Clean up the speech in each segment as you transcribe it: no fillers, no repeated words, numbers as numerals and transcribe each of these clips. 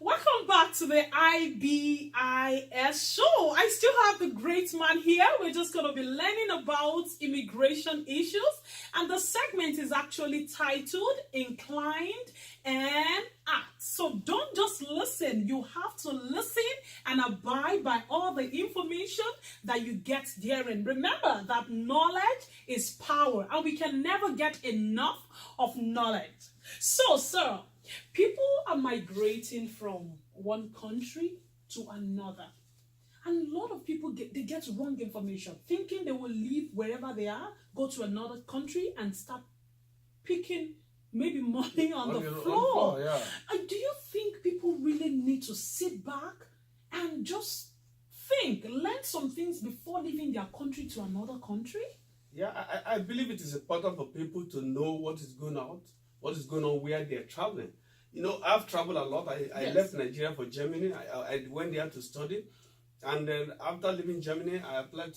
Welcome back to the IBIS show. I still have the great man here. We're just going to be learning about immigration issues. And the segment is actually titled Inclined and Act. So don't just listen. You have to listen and abide by all the information that you get therein. Remember that knowledge is power, and we can never get enough of knowledge. So, sir, people are migrating from one country to another. And a lot of people get wrong information, thinking they will leave wherever they are, go to another country and start picking maybe money on the floor. Yeah. And do you think people really need to sit back and just think, learn some things before leaving their country to another country? Yeah, I believe it is important for people to know what is going on where they're traveling. You know, I've traveled a lot. I left Nigeria for Germany. I went there to study. And then after leaving Germany, I applied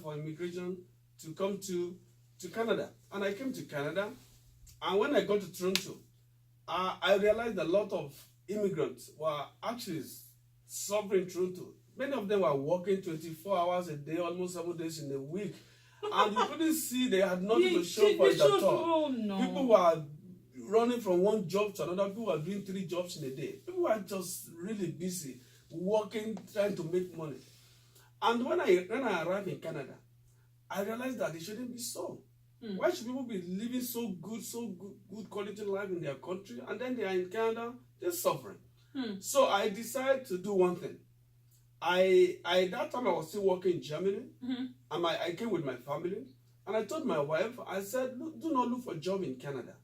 for immigration to come to Canada. And I came to Canada. And when I got to Toronto, I realized a lot of immigrants were actually suffering Toronto. Many of them were working 24 hours a day, almost 7 days in a week. And you couldn't see they had nothing to show for it at all. Oh, no. People were running from one job to another. People were doing 3 jobs in a day. People were just really busy, working, trying to make money. And when I arrived in Canada, I realized that it shouldn't be so. Why should people be living so good quality life in their country, and then they are in Canada, they're suffering? So I decided to do one thing. That time I was still working in Germany, and I came with my family, and I told my wife, I said, do not look for a job in Canada.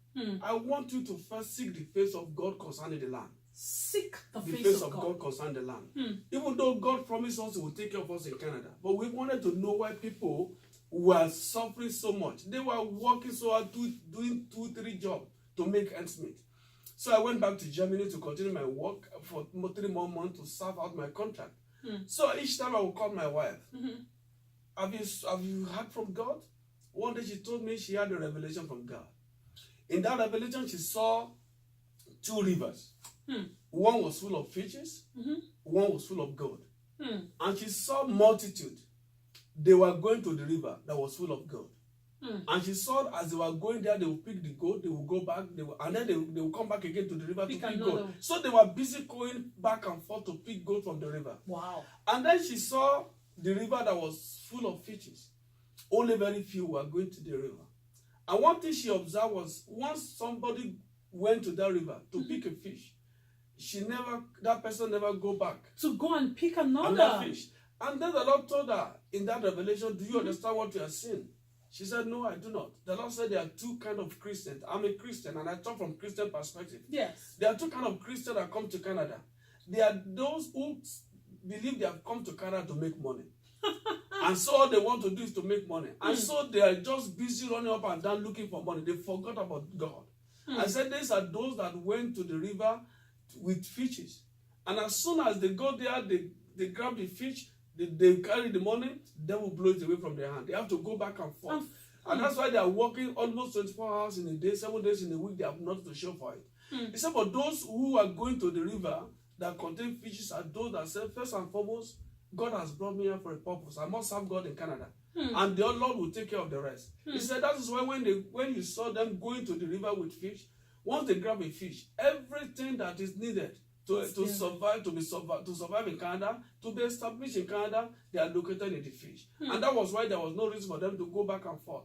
I want you to first seek the face of God concerning the land. Seek the face of God concerning the land. Even though God promised us He will take care of us in Canada, but we wanted to know why people were suffering so much. They were working so hard, doing 2-3 jobs to make ends meet. So I went back to Germany to continue my work for 3 more months to serve out my contract. So each time I would call my wife, have you heard from God? One day she told me she had a revelation from God. In that revelation, she saw 2 rivers. One was full of fishes, one was full of gold. And she saw multitude. They were going to the river that was full of gold. And she saw as they were going there, they would pick the gold, they would go back, and then they would come back again to the river to pick gold. So they were busy going back and forth to pick gold from the river. Wow. And then she saw the river that was full of fishes. Only very few were going to the river. And one thing she observed was, once somebody went to that river to pick a fish, that person never go back to go and pick another fish. And then the Lord told her in that revelation, do you understand what you are saying? She said, no, I do not. The Lord said there are 2 kinds of Christians. I'm a Christian, and I talk from Christian perspective. Yes. There are 2 kinds of Christians that come to Canada. There are those who believe they have come to Canada to make money. And so all they want to do is to make money. And so they are just busy running up and down looking for money. They forgot about God. I said these are those that went to the river with fishes. And as soon as they go there, they grab the fish, they carry the money, they will blow it away from their hand. They have to go back and forth. And that's why they are working almost 24 hours in a day, 7 days in a week. They have nothing to show for it. Except for those who are going to the river that contain fishes are those that say, first and foremost, God has brought me here for a purpose. I must serve God in Canada. And the Lord will take care of the rest. He said that is why when you saw them going to the river with fish, once they grab a fish, everything that is needed to survive in Canada, to be established in Canada, they are located in the fish. And that was why there was no reason for them to go back and forth.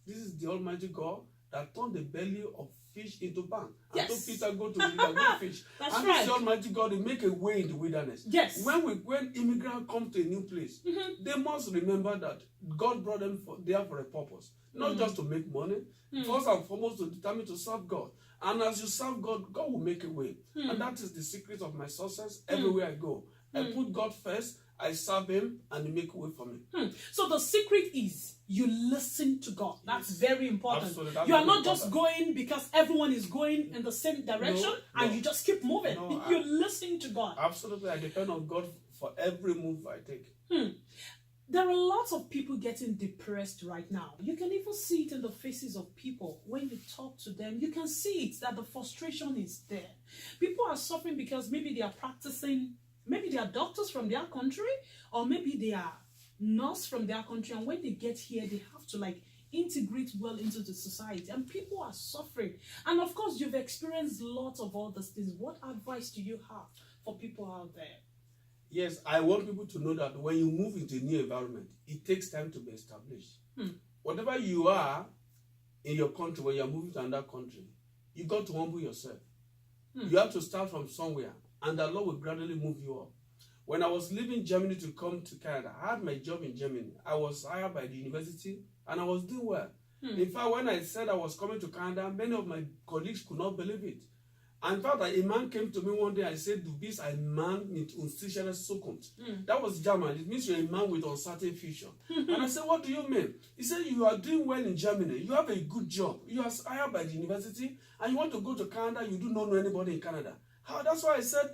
This is the Almighty God that turned the belly of fish into bank. And told Peter, go to the river, go fish. That's and this is the Almighty God, He make a way in the wilderness. Yes. When immigrants come to a new place, they must remember that God brought them there for a purpose. Not just to make money. First and foremost, to determine to serve God. And as you serve God, God will make a way. And that is the secret of my success everywhere I go. I put God first, I serve Him, and He make a way for me. So the secret is you listen to God. That's very important. Absolutely, you are not just going because everyone is going in the same direction and you just keep moving. No, you listen to God. Absolutely. I depend on God for every move I take. There are lots of people getting depressed right now. You can even see it in the faces of people. When you talk to them, you can see it, that the frustration is there. People are suffering because maybe they are practicing, maybe they are doctors from their country, or maybe they are nurse from their country, and when they get here, they have to like integrate well into the society, and people are suffering. And of course, you've experienced lots of all these things. What advice do you have for people out there? Yes, I want people to know that when you move into a new environment, it takes time to be established. Whatever you are in your country, when you're moving to another country, you got to humble yourself. You have to start from somewhere, and the Lord will gradually move you up. When I was leaving Germany to come to Canada, I had my job in Germany. I was hired by the university, and I was doing well. In fact, when I said I was coming to Canada, many of my colleagues could not believe it. And in fact, a man came to me one day and said, "Du bist ein Mann mit unsicherer Zukunft." That was German. It means you're a man with uncertain future. And I said, "What do you mean?" He said, "You are doing well in Germany. You have a good job. You are hired by the university, and you want to go to Canada. You do not know anybody in Canada." How? That's why I said,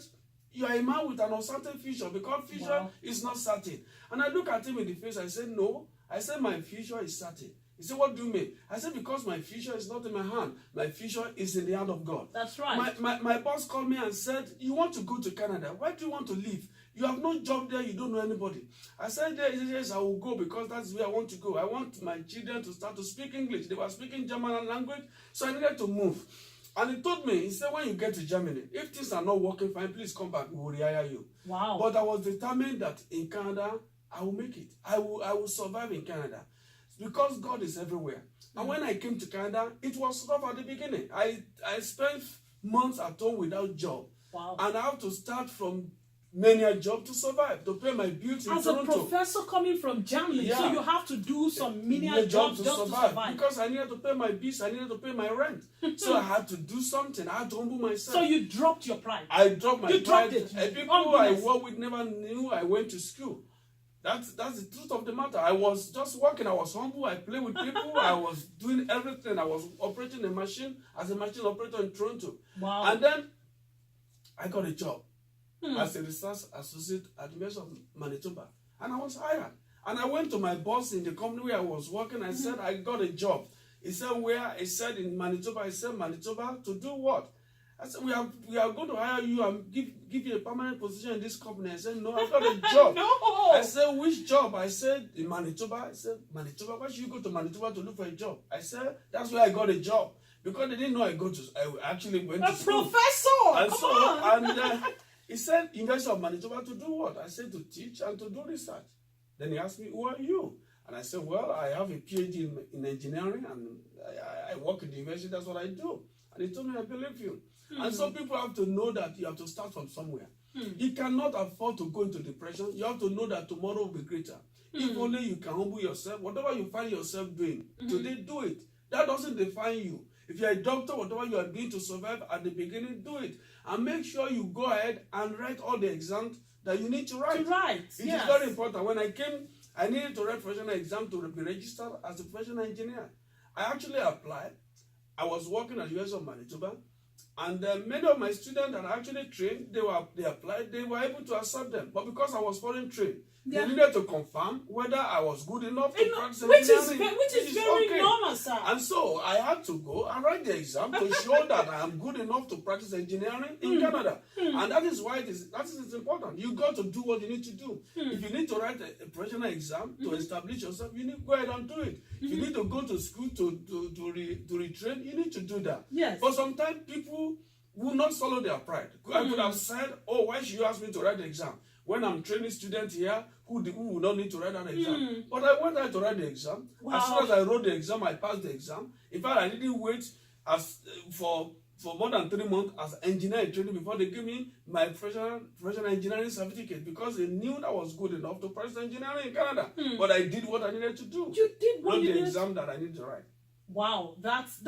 "You are a man with an uncertain future, because future is not certain." And I look at him in the face. I said, "No." I said, "My future is certain." He said, "What do you mean?" I said, "Because my future is not in my hand. My future is in the hand of God." That's right. My boss called me and said, "You want to go to Canada. Why do you want to leave? You have no job there. You don't know anybody." I said, "Yes, I will go, because that's where I want to go. I want my children to start to speak English. They were speaking German language, so I needed to move." And he told me, he said, "When you get to Germany, if things are not working fine, please come back. We will rehire you." Wow. But I was determined that in Canada, I will make it. I will survive in Canada, because God is everywhere. And when I came to Canada, it was rough at the beginning. I spent months at home without job. Wow. And I have to start from menial job to survive, to pay my bills in As Toronto. a professor coming from Germany, so you have to do some menial jobs just to survive. Because I needed to pay my bills, I needed to pay my rent. So I had to do something. I had to humble myself. So you dropped your pride. I dropped my pride. Dropped it. And people who I work with never knew I went to school. That's the truth of the matter. I was just working. I was humble. I played with people. I was doing everything. I was operating a machine as a machine operator in Toronto. Wow. And then I got a job as a research associate at the University of Manitoba. And I was hired. And I went to my boss in the company where I was working. I said, "I got a job." He said, "Where?" He said, "In Manitoba." I said, "Manitoba, to do what?" I said, we are going to hire you and give you a permanent position in this company." I said, "No, I've got a job." No. I said, "Which job?" I said, "In Manitoba." I said, "Manitoba? Why should you go to Manitoba to look for a job?" I said, "That's where I got a job." Because they didn't know I actually went to school. A professor! And Come on. And he said, "University of Manitoba, to do what?" I said, "To teach and to do research." Then he asked me, "Who are you?" And I said, "Well, I have a PhD in engineering, and I work in the university. That's what I do." And he told me, "I believe you." And some people have to know that you have to start from somewhere. You cannot afford to go into depression. You have to know that tomorrow will be greater. If only you can humble yourself. Whatever you find yourself doing, today do it. That doesn't define you. If you're a doctor, whatever you are doing to survive at the beginning, do it. And make sure you go ahead and write all the exams that you need to write. It is very important. When I came, I needed to write professional exam to be registered as a professional engineer. I actually applied. I was working at the University of Manitoba. And many of my students that I actually trained, they applied, they were able to accept them. But because I was foreign trained, they needed to confirm whether I was good enough to practice engineering. Which is very normal, sir. And so I had to go and write the exam to show that I am good enough to practice engineering in Canada. And that is why that is important. You got to do what you need to do. If you need to write a professional exam to establish yourself, you need to go ahead and do it. If you need to go to school to retrain, you need to do that. Yes. But sometimes people will not swallow their pride. I could have said, "Oh, why should you ask me to write the exam when I'm training students here who will not need to write that exam?" But I went there to write the exam. Wow. As soon as I wrote the exam, I passed the exam. In fact, I didn't wait for more than 3 months as engineer training before they gave me my professional engineering certificate, because they knew that I was good enough to practice engineering in Canada. But I did what I needed to do. You did what you the needed. exam that I needed to write. Wow, that's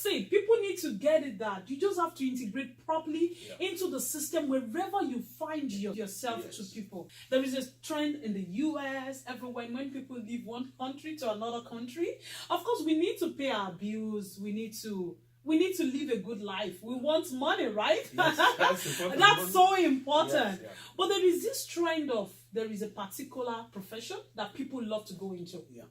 it. People need to get it, that you just have to integrate properly into the system wherever you find yourself to people. There is a trend in the US, everywhere, when people leave one country to another country. Of course, we need to pay our bills. We need to we need to live a good life. We want money, right? Yes, that's important. That's so important. Yes, yeah. But there is this trend of, there is a particular profession that people love to go into. Yeah.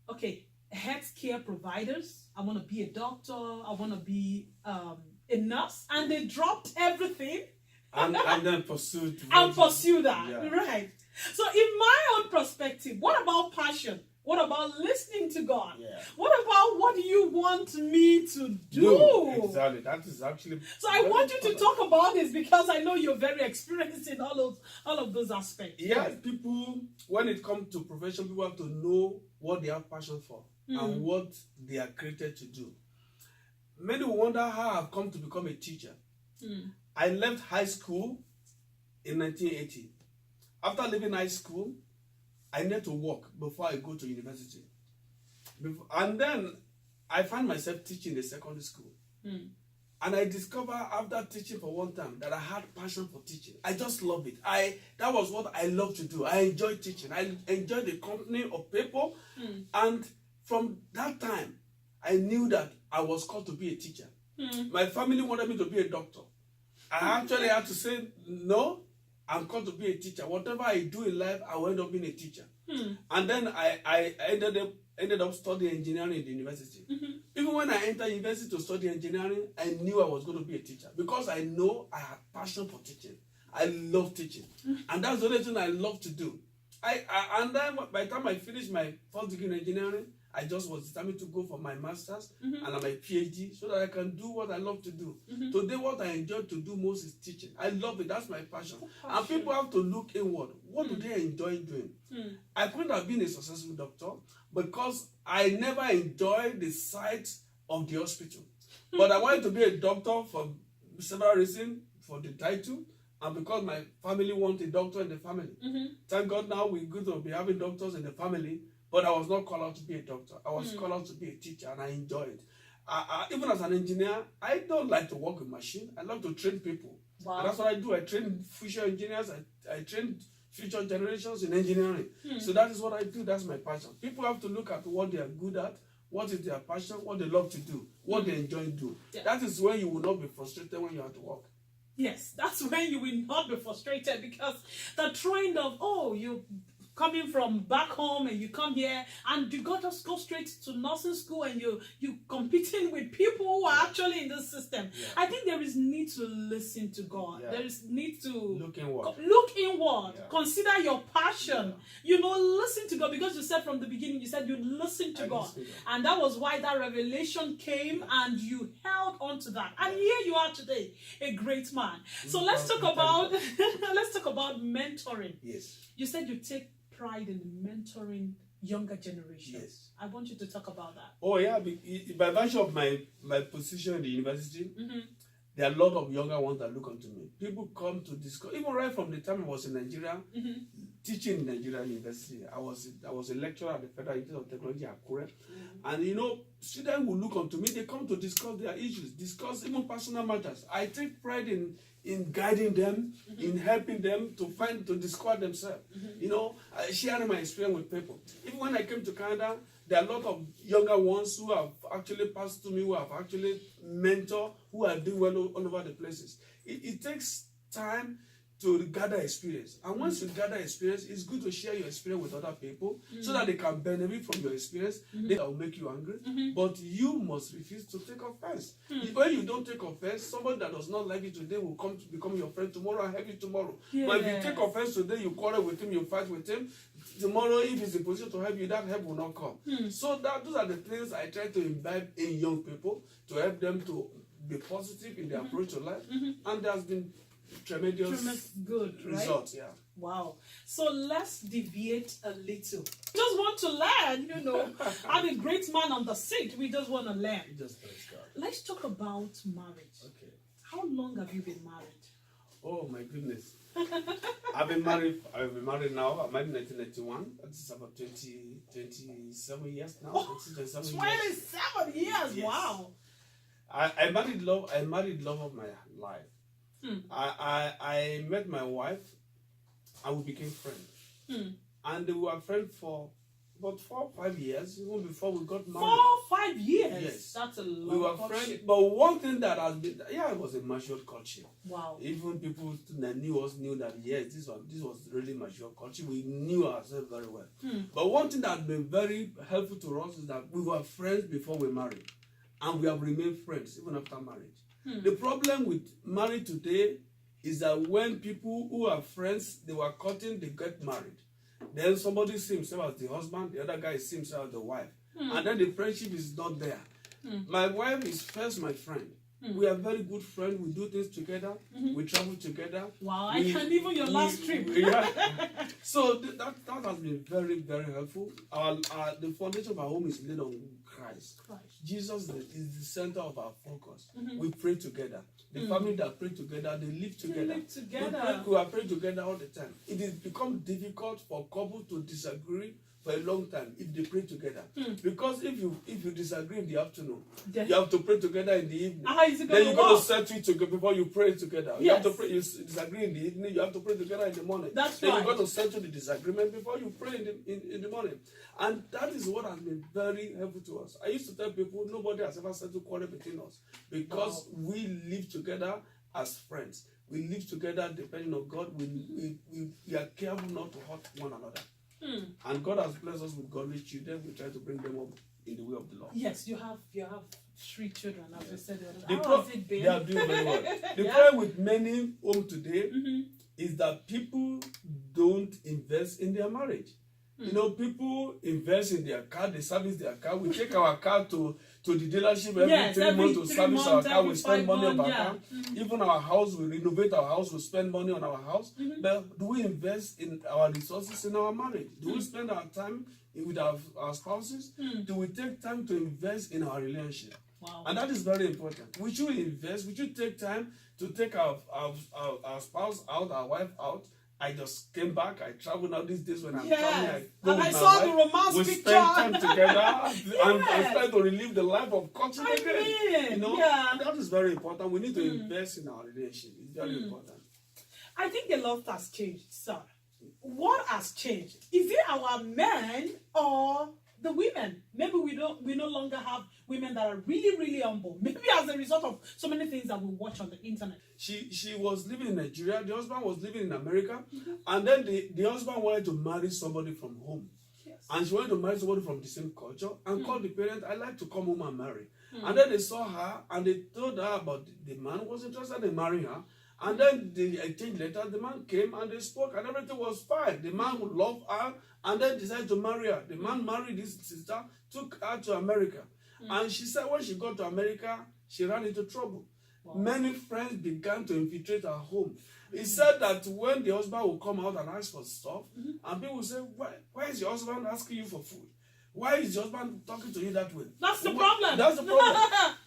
Okay, healthcare providers. I want to be a doctor. I want to be a nurse. And they dropped everything. And then pursue that. Yeah. Right. So in my own perspective, what about passion? What about listening to God? Yeah. What about what do you want me to do? Exactly. That is actually. So I want you to talk about this because I know you're very experienced in all of those aspects. Yeah, people, when it comes to profession, people have to know what they have passion for and what they are created to do. Many wonder how I've come to become a teacher. I left high school in 1980. After leaving high school, I need to work before I go to university. And then I found myself teaching in secondary school. And I discovered after teaching for one time that I had passion for teaching. I just love it. That was what I love to do. I enjoy teaching. I enjoy the company of people. And from that time, I knew that I was called to be a teacher. My family wanted me to be a doctor. I actually had to say, no, I'm called to be a teacher. Whatever I do in life, I will end up being a teacher. And then I ended up studying engineering in the university. Even when I entered university to study engineering, I knew I was going to be a teacher because I know I had passion for teaching. I love teaching. And that's the only thing I love to do. And then by the time I finished my first degree in engineering, I just was determined to go for my master's and my PhD so that I can do what I love to do. Today, what I enjoy to do most is teaching. I love it. That's my passion. And people have to look inward. What do they enjoy doing? I couldn't have been a successful doctor because I never enjoyed the sight of the hospital. But I wanted to be a doctor for several reasons, for the title, and because my family wants a doctor in the family. Thank God now we're good to be having doctors in the family. But I was not called out to be a doctor. I was called out to be a teacher, and I enjoy it. Even as an engineer, I don't like to work with machines. I love to train people. Wow. And that's what I do. I train future engineers. I train future generations in engineering. So that is what I do. That's my passion. People have to look at what they are good at, what is their passion, what they love to do, what they enjoy doing. Yeah. That is when you will not be frustrated when you have to work. Yes, that's when you will not be frustrated because the trend of, you coming from back home and you come here and you got to go straight to nursing school and you competing with people who are actually in the system. Yeah. I think there is need to listen to God. Yeah. There is need to look inward. Yeah. Consider your passion. Yeah. Listen to God because you said from the beginning, you said you listen to God. And that was why that revelation came and you held on to that. And here you are today, a great man. So let's talk about mentoring. Yes. You said you take pride in mentoring younger generations. Yes. I want you to talk about that. Oh yeah, by virtue of my position in the university, there are a lot of younger ones that look onto me. People come to discuss, even right from the time I was in Nigeria, teaching in Nigeria University. I was a lecturer at the Federal Institute of Technology at Akure. And students will look onto me, they come to discuss their issues, discuss even personal matters. I take pride in guiding them, in helping them to discover themselves. Sharing my experience with people. Even when I came to Canada, there are a lot of younger ones who have actually passed to me, who have actually mentored, who are doing well all over the places. It takes time to gather experience. And once you gather experience, it's good to share your experience with other people so that they can benefit from your experience. They will make you angry. But you must refuse to take offense. When you don't take offense, somebody that does not like you today will come to become your friend tomorrow and help you tomorrow. Yes. But if you take offense today, you quarrel with him, you fight with him, tomorrow if he's in position to help you, that help will not come. So those are the things I try to imbibe in young people to help them to be positive in their approach to life. And there's been tremendous good results, right? Yeah. Wow. So let's deviate a little. We just want to learn, I'm a great man on the seat. We just want to learn. Let's talk about marriage. Okay. How long have you been married? Oh my goodness. I've been married now. I'm married in 1991. That's about 27 years now. Oh, 27 years. Yes. Wow. I married love of my life. I met my wife and we became friends. And we were friends for about 4 or 5 years, even before we got married. 4 or 5 years? Yes. That's a lot. We were friends. But one thing that has been, it was a mature culture. Wow. Even people that knew us knew that, yes, this was really mature culture. We knew ourselves very well. But one thing that has been very helpful to us is that we were friends before we married. And we have remained friends even after marriage. The problem with marriage today is that when people who are friends, they were courting, they get married. Then somebody sees himself as the husband, the other guy sees himself as the wife. And then the friendship is not there. My wife is first my friend. We are very good friends. We do things together. We travel together. Wow, I can't even your last trip. So that has been very, very helpful. The foundation of our home is laid on Christ. Jesus is the center of our focus. We pray together. The family that pray together, they live together. We are praying together all the time. It has become difficult for couples to disagree for a long time if they pray together. Because if you disagree in the afternoon, you have to pray together in the evening. Then you got to settle it together before you pray together. You have to pray. You disagree in the evening, you have to pray together in the morning. That's then right. You got to settle the disagreement before you pray in the morning. And that is what has been very helpful to us. I used to tell people nobody has ever settled quarrel between us because we live together as friends. We live together depending on God. We are careful not to hurt one another. And God has blessed us with godly children. We try to bring them up in the way of the Lord. Yes, you have 3 children, as I said. How has it been? They are doing very well. The problem with many homes today is that people don't invest in their marriage. You know, people invest in their car, they service their car. We take our car to the dealership every 3 months to service our car. We spend money on our car. Even our house, we renovate our house, we spend money on our house. But do we invest in our resources in our marriage? Do we spend our time with our spouses? Do we take time to invest in our relationship? Wow. And that is very important. We should invest, we should take time to take our spouse out, our wife out. I just came back. I travel now these days when I'm traveling. I go with my saw wife. the romance we picture. spend time together and try to relive the life of culture again. You know, that is very important. We need to invest in our relationship. It's very important. I think a lot has changed, sir. What has changed? Is it our men or the women? Maybe we no longer have women that are really, really humble. Maybe as a result of so many things that we watch on the internet. She was living in Nigeria. The husband was living in America. And then the husband wanted to marry somebody from home. Yes. And she wanted to marry somebody from the same culture and called the parents, I'd like to come home and marry. And then they saw her and they told her about the man who was interested in marrying her. And then they exchanged letters. The man came and they spoke and everything was fine. The man would love her and then decided to marry her. The man married his sister, took her to America. And she said when she got to America, she ran into trouble. Wow. Many friends began to infiltrate her home. He said that when the husband would come out and ask for stuff, and people would say, why is your husband asking you for food? Why is your husband talking to you that way? That's the problem. That's the problem.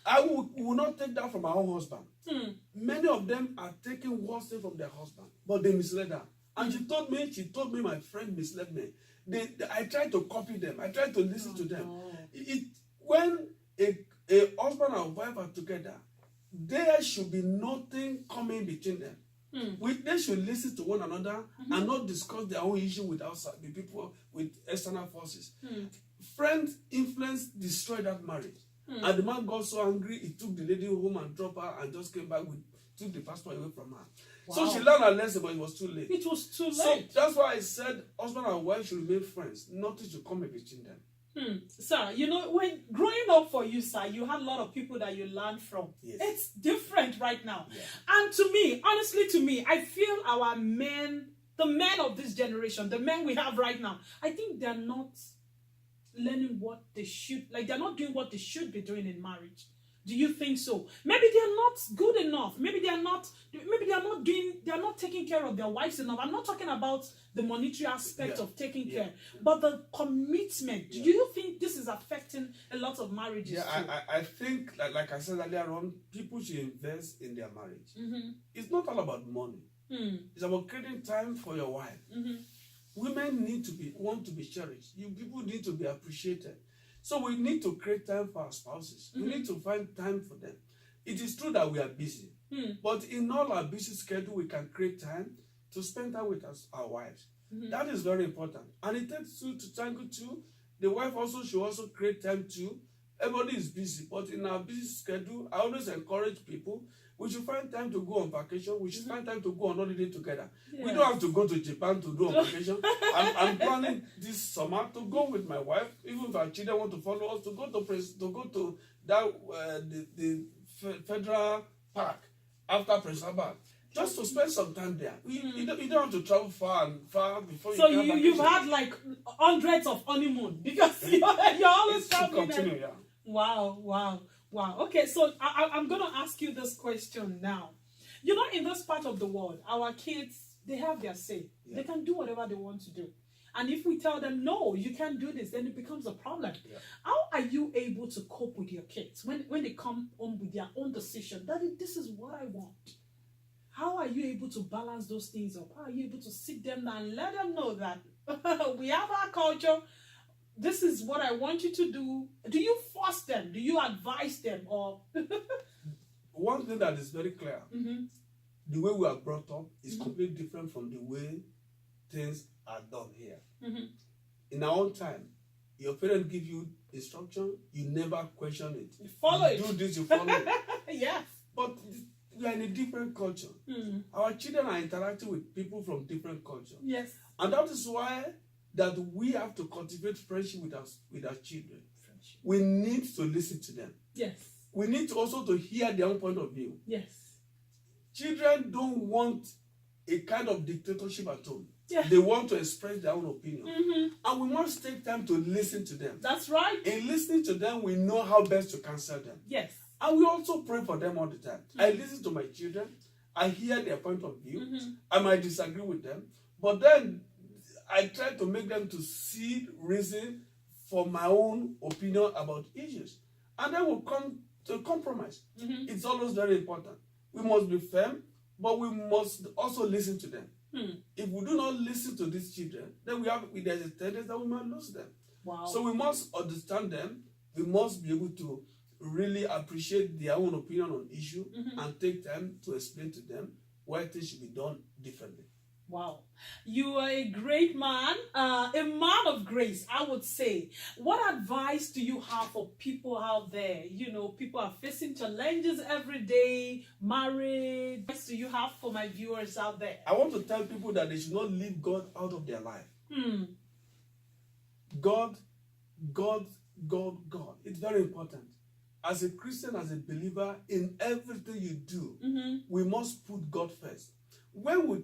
I will not take that from our own husband. Many of them are taking words from their husband, but they misled her. And she told me my friend misled me. I tried to copy them. I tried to listen to them. When a husband and wife are together, there should be nothing coming between them. They should listen to one another and not discuss their own issue with outside the people with external forces. Friends influence destroyed that marriage. And the man got so angry, he took the lady home and dropped her and just came back took the passport away from her. Wow. So she learned her lesson, but it was too late. It was too late. So that's why I said husband and wife should remain friends. Nothing should come in between them. Sir, you know, when growing up for you, sir, you had a lot of people that you learned from. Yes. It's different right now. Yeah. And to me, honestly, I feel our men, the men of this generation, the men we have right now, I think they're not learning what they should, like they're not doing what they should be doing in marriage. Do you think so? Maybe they're not good enough. Maybe they're not taking care of their wives enough. I'm not talking about the monetary aspect of taking care, but the commitment. Do you think this is affecting a lot of marriages too? I think, like I said earlier on, people should invest in their marriage. It's not all about money. It's about creating time for your wife. Women want to be cherished. People need to be appreciated. So we need to create time for our spouses. We need to find time for them. It is true that we are busy. But in all our busy schedule, we can create time to spend time with our wives. That is very important. And it takes two to tango too. the wife also should also create time too. Everybody is busy, but in our busy schedule, I always encourage people, we should find time to go on vacation. We should find time to go on holiday together. Yes. We don't have to go to Japan to do on vacation. I'm planning this summer to go with my wife, even if our children want to follow us, to go to that the federal park after Preserve, just to spend some time there. You don't have to travel far before. So you've had like hundreds of honeymoon because you're always traveling. Continue, yeah. Wow. Okay, so I'm going to ask you this question now. You know, in this part of the world, our kids, they have their say. Yeah. They can do whatever they want to do. And if we tell them, no, you can't do this, then it becomes a problem. Yeah. How are you able to cope with your kids when they come home with their own decision? That this is what I want. How are you able to balance those things up? How are you able to sit them down and let them know that we have our culture? This is what I want you to do. Do you force them? Do you advise them? Or one thing that is very clear, the way we are brought up is completely different from the way things are done here. In our own time, your parents give you instruction, you never question it. You follow it. Do this, you follow it. Yes. But we are in a different culture. Our children are interacting with people from different cultures. Yes. And that is why that we have to cultivate friendship with our children. We need to listen to them. Yes. We need to also to hear their own point of view. Yes. Children don't want a kind of dictatorship at home. Yeah. They want to express their own opinion. And we must take time to listen to them. That's right. In listening to them, we know how best to counsel them. Yes. And we also pray for them all the time. I listen to my children. I hear their point of view. I might disagree with them. But then I try to make them to see reason for my own opinion about issues. And then we'll come to a compromise. It's always very important. We must be firm, but we must also listen to them. If we do not listen to these children, then there's a tendency that we might lose them. Wow. So we must understand them. We must be able to really appreciate their own opinion on issue and take time to explain to them why things should be done differently. Wow. You are a great man, a man of grace, I would say. What advice do you have for people out there? You know, people are facing challenges every day, married. What do you have for my viewers out there? I want to tell people that they should not leave God out of their life. God. It's very important. As a Christian, as a believer, in everything you do, we must put God first. When we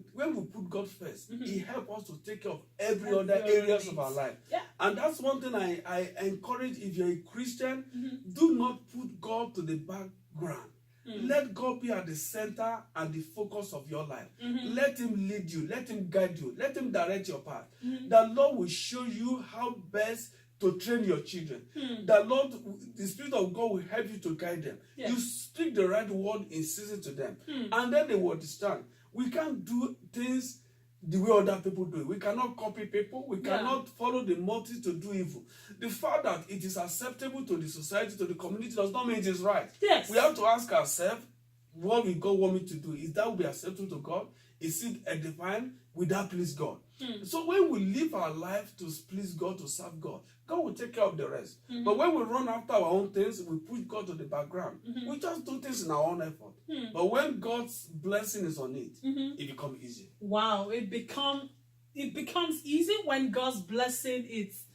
put God first, He helps us to take care of every other areas of our life. Yeah. And that's one thing I encourage. If you're a Christian, do not put God to the background. Let God be at the center and the focus of your life. Let Him lead you. Let Him guide you. Let Him direct your path. The Lord will show you how best to train your children. The Spirit of God will help you to guide them. Yes. You speak the right word in season to them. And then they will understand. We can't do things the way other people do it. We cannot copy people. We cannot follow the motive to do evil. The fact that it is acceptable to the society, to the community, does not mean it is right. Yes. We have to ask ourselves, what will God want me to do? Is that will be acceptable to God? Is it edifying? Will that please God? So when we live our life to please God, to serve God, God will take care of the rest. But when we run after our own things, we push God to the background. We just do things in our own effort. But when God's blessing is on it, it becomes easy. Wow, it becomes easy when God's blessing it's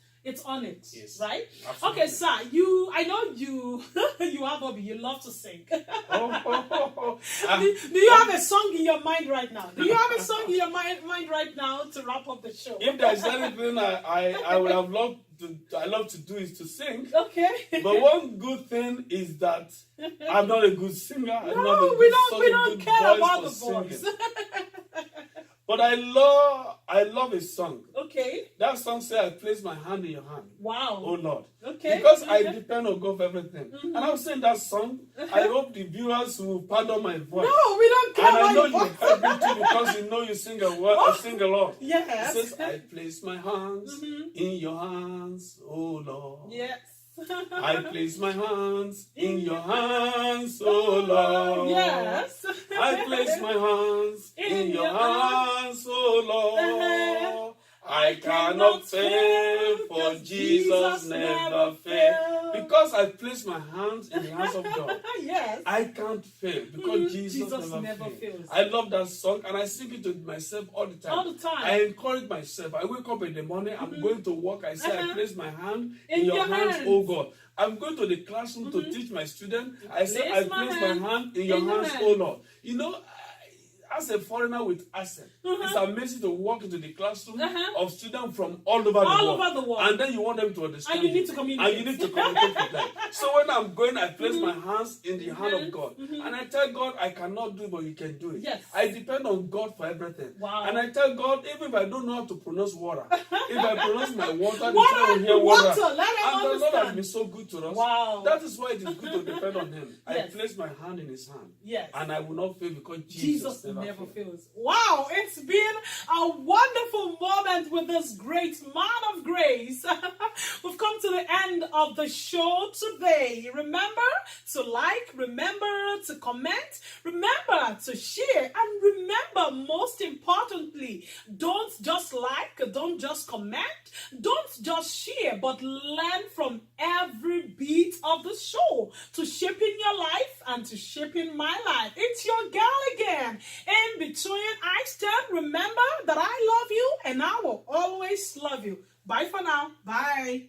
on it, yes. Right? Absolutely. Okay, sir, I know you have hobby. You love to sing. Do you have a song in your mind right now? Do you have a song in your mind right now to wrap up the show? If there's anything I would have loved to do is to sing. Okay. But one good thing is that I'm not a good singer. We don't care about the voice. But I love a song. Okay. That song says, I place my hand in your hand. Wow. Oh Lord. Okay. Because I depend on God for everything. And I'm saying that song. I hope the viewers will pardon my voice. No, we don't care. And I know you help me too because you know you sing a lot. Yes. It says, I place my hands in your hands, oh Lord. Yes. I place my hands in your hands, oh Lord. Yes. I place my hands in your hands, oh Lord. I cannot fail for Jesus. Jesus never fails. Because I place my hands in the hands of God, yes, I can't fail because Jesus never fails. I love that song and I sing it to myself all the time. All the time. I encourage myself. I wake up in the morning, I'm going to work. I say, I place my hand in your hands, oh God. I'm going to the classroom to teach my students. I say, I place my hand in your hands, oh Lord. You know, as a foreigner with accent, it's amazing to walk into the classroom of students from all over the world. And then you want them to understand. And you need to communicate. And you need to communicate with them. So when I'm going, I place my hands in the hand of God. And I tell God, I cannot do it, but you can do it. Yes. I depend on God for everything. Wow. And I tell God, even if I don't know how to pronounce water, if I pronounce my water, the child will hear water. And the Lord has been so good to us. Wow. That is why it is good to depend on Him. Yes. I place my hand in His hand. Yes. And I will not fail because Jesus never fails. Wow, it's been a wonderful moment with this great man of grace. We've come to the end of the show today. Remember to like, remember to comment, remember to share, and remember, most importantly, don't just like, don't just comment, don't just share, but learn from every beat of the show to shaping your life and to shaping my life. It's your girl again. In between I stand, remember that I love you and I will always love you. Bye for now. Bye.